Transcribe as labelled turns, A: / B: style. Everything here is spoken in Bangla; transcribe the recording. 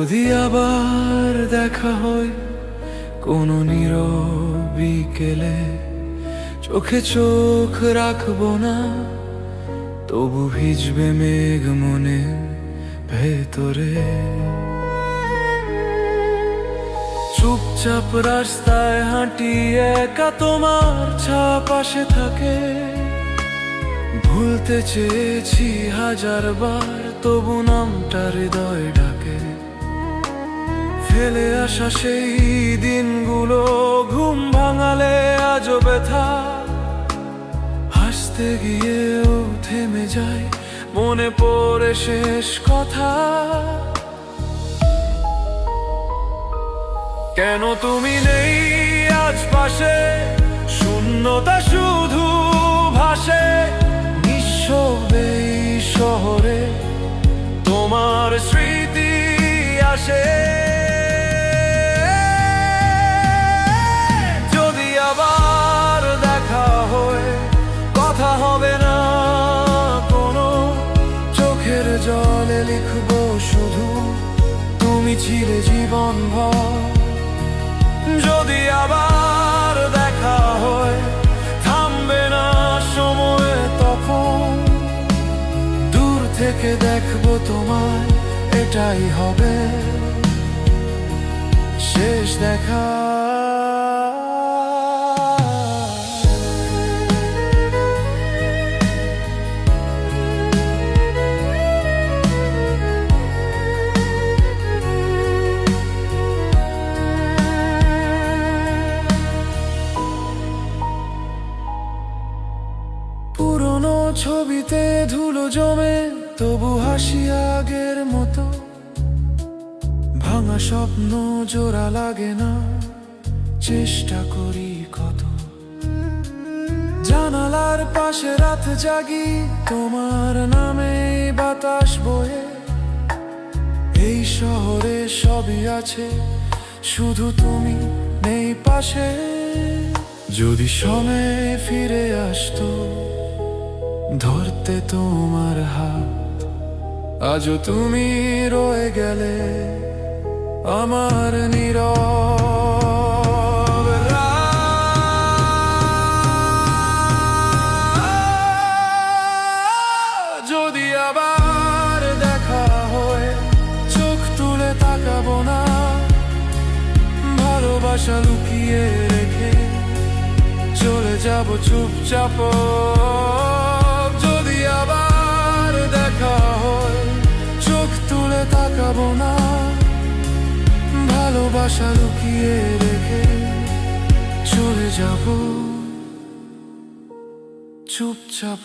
A: যদি আবার দেখা হয় কোনো নীরব বিকেলে, চোখে চোখ রাখবো না, তবু ভিজবে মেঘ মনে ভেতরে। চুপচাপ রাস্তায় হাঁটি একা, তোমার ছাপ পাশে থাকে। ভুলতে চেয়েছি হাজার বার, তবু নামটা হৃদয় ডাকে। ফেলে আসা সেই দিনগুলো ঘুম ভাঙালে আজও ব্যথা। হাসতে গিয়েও থেমে যায়, মনে পড়ে শেষ কথা। কেন তুমি নেই আজ পাশে, শূন্যতা শুধু ভাসে। নিঃশব্দে শহরে তোমার স্মৃতি আসে। যদি আবার দেখা হয়, কথা হবে না কোনো, চোখের জলে লিখবো শুধু তুমি ছিলে জীবনভর। যদি আবার দেখা হয়, থামবে না সময় তখন। দূর থেকে দেখবো তোমায়, এটাই হবে শেষ দেখা। পুরনো ছবিতে ধুলো জমে, তবু হাসি আগের মতো। ভাঙা স্বপ্ন জোড়া লাগে না, চেষ্টা করি কত। জানালার পাশে রাত জাগি, তোমার নামে বাতাস বয়ে। এই শহরে সবই আছে, শুধু তুমি নেই পাশে। যদি সময় ফিরে আসতো, ধরতে তোমার হাত, আজও তুমি রয়ে গেলে আমার নীরব রাত। যদি আবার দেখা হয়, চোখ তুলে তাকাবো না, ভালোবাসা লুকিয়ে রেখে চলে যাব চুপচাপ। যদি আবার দেখা হয়, চোখ তুলে তাকাবো না, ভালোবাসা লুকিয়ে রেখে চলে যাব চুপচাপ।